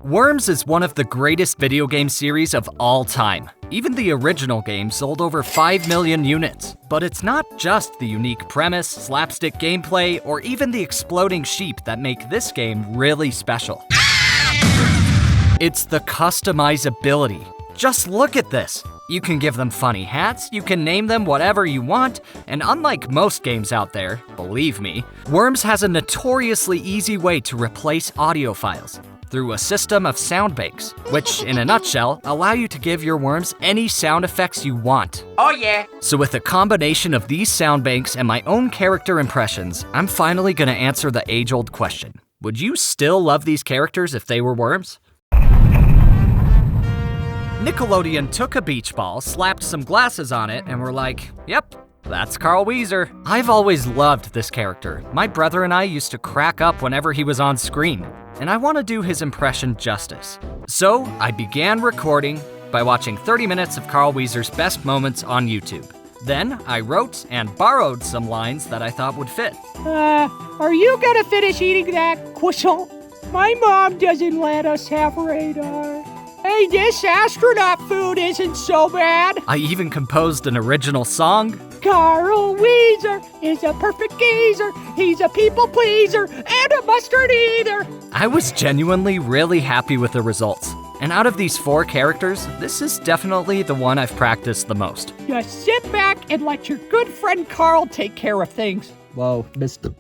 Worms is one of the greatest video game series of all time. Even the original game sold over 5 million units. But it's not just the unique premise, slapstick gameplay, or even the exploding sheep that make this game really special. It's the customizability. Just look at this. You can give them funny hats, you can name them whatever you want, and unlike most games out there, believe me, Worms has a notoriously easy way to replace audio files through a system of sound banks, which, in a nutshell, allow you to give your worms any sound effects you want. Oh yeah! So with a combination of these sound banks and my own character impressions, I'm finally gonna answer the age-old question. Would you still love these characters if they were worms? Nickelodeon took a beach ball, slapped some glasses on it, and were like, yep, that's Carl Wheezer. I've always loved this character. My brother and I used to crack up whenever he was on screen, and I want to do his impression justice. So I began recording by watching 30 minutes of Carl Wheezer's best moments on YouTube. Then I wrote and borrowed some lines that I thought would fit. Are you gonna finish eating that croissant? My mom doesn't let us have radar. Hey, this astronaut food isn't so bad. I even composed an original song. Carl Wheezer is a perfect geezer. He's a people pleaser and a mustard eater. I was genuinely really happy with the results. And out of these 4 characters, this is definitely the one I've practiced the most. Just sit back and let your good friend Carl take care of things. Whoa, Mr.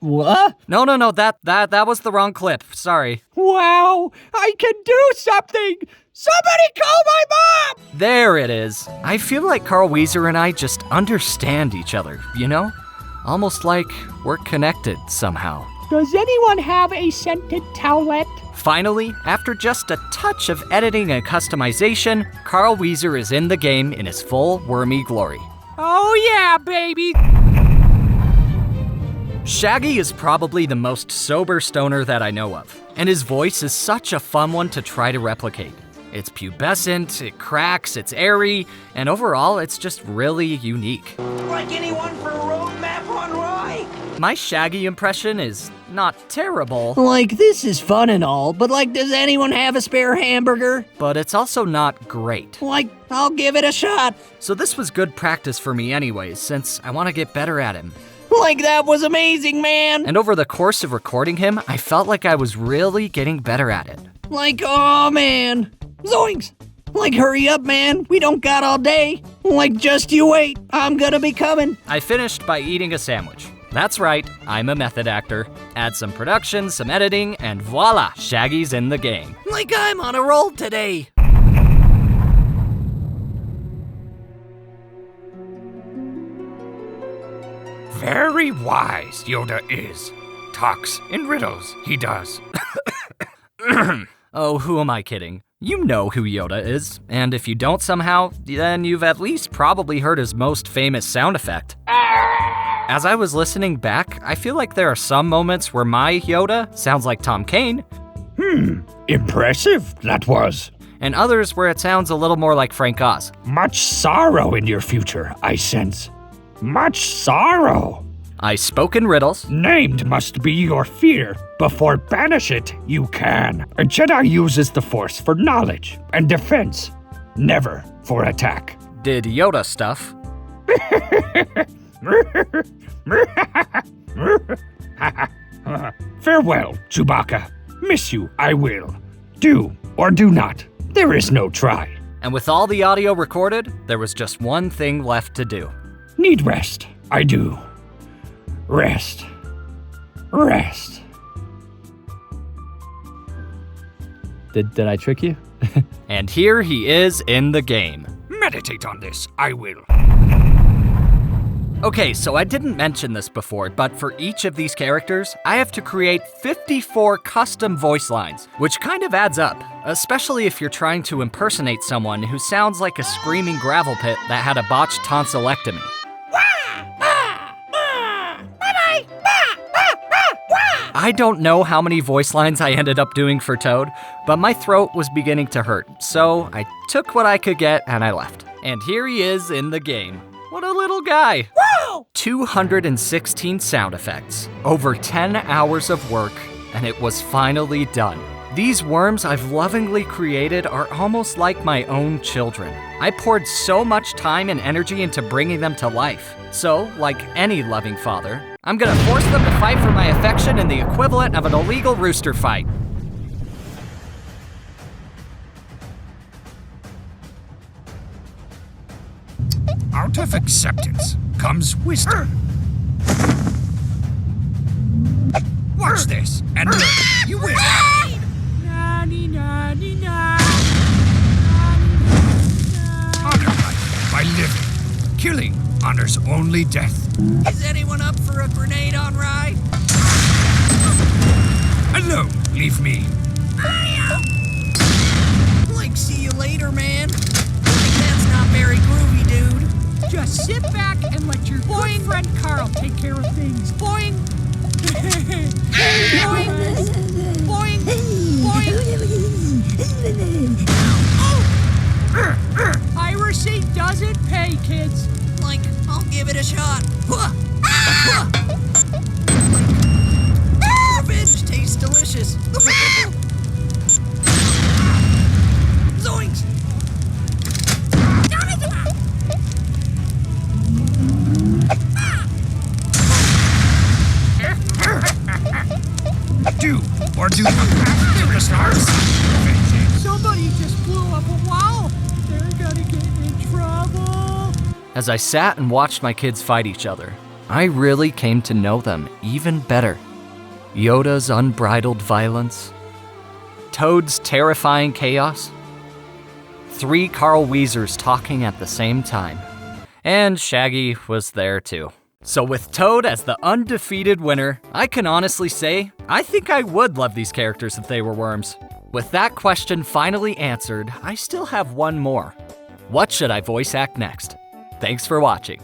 What? No, that was the wrong clip. Sorry. Wow, I can do something! Somebody call my mom! There it is. I feel like Carl Wheezer and I just understand each other, you know? Almost like we're connected somehow. Does anyone have a scented towelette? Finally, after just a touch of editing and customization, Carl Wheezer is in the game in his full wormy glory. Oh yeah, baby! Shaggy is probably the most sober stoner that I know of, and his voice is such a fun one to try to replicate. It's pubescent, it cracks, it's airy, and overall it's just really unique. Like anyone for a roadmap on Rye? My Shaggy impression is not terrible. Like, this is fun and all, but like, does anyone have a spare hamburger? But it's also not great. Like, I'll give it a shot. So this was good practice for me anyways, since I want to get better at him. Like, that was amazing, man! And over the course of recording him, I felt like I was really getting better at it. Like, oh man, zoinks! Like, hurry up, man, we don't got all day. Like, just you wait, I'm gonna be coming. I finished by eating a sandwich. That's right, I'm a method actor. Add some production, some editing, and voila, Shaggy's in the game. Like, I'm on a roll today. Very wise Yoda is. Talks in riddles, he does. Oh, who am I kidding? You know who Yoda is, and if you don't somehow, then you've at least probably heard his most famous sound effect. As I was listening back, I feel like there are some moments where my Yoda sounds like Tom Kane. Impressive, that was. And others where it sounds a little more like Frank Oz. Much sorrow in your future, I sense. Much sorrow. I spoke in riddles. Named must be your fear. Before banish it, you can. A Jedi uses the Force for knowledge and defense, never for attack. Did Yoda stuff. Farewell, Chewbacca. Miss you, I will. Do or do not. There is no try. And with all the audio recorded, there was just one thing left to do. Need rest. I do. Rest. Rest. Did I trick you? And here he is in the game. Meditate on this. I will. Okay, so I didn't mention this before, but for each of these characters, I have to create 54 custom voice lines, which kind of adds up, especially if you're trying to impersonate someone who sounds like a screaming gravel pit that had a botched tonsillectomy. I don't know how many voice lines I ended up doing for Toad, but my throat was beginning to hurt, so I took what I could get and I left. And here he is in the game. What a little guy. Whoa! 216 sound effects, over 10 hours of work, and it was finally done. These worms I've lovingly created are almost like my own children. I poured so much time and energy into bringing them to life. So, like any loving father, I'm gonna force them to fight for my affection in the equivalent of an illegal rooster fight. Out of acceptance comes wisdom. Watch this and learn. You will. Honor life by living. Killing honors only death. Is anyone up for a grenade on ride? Alone, leave me. Like, see you later, man. Like, that's not very groovy, dude. Just sit back and let your good friend Carl take care of things. Boing! Boing! Boing! Boing! Piracy doesn't pay, kids. Like, I'll give it a shot. Revenge tastes delicious. Zoinks! Do or do not. To the stars. Somebody just blew up a wall. They're gonna get in trouble. As I sat and watched my kids fight each other, I really came to know them even better. Yoda's unbridled violence, Toad's terrifying chaos, 3 Carl Wheezers talking at the same time, and Shaggy was there too. So with Toad as the undefeated winner, I can honestly say, I think I would love these characters if they were worms. With that question finally answered, I still have one more. What should I voice act next? Thanks for watching.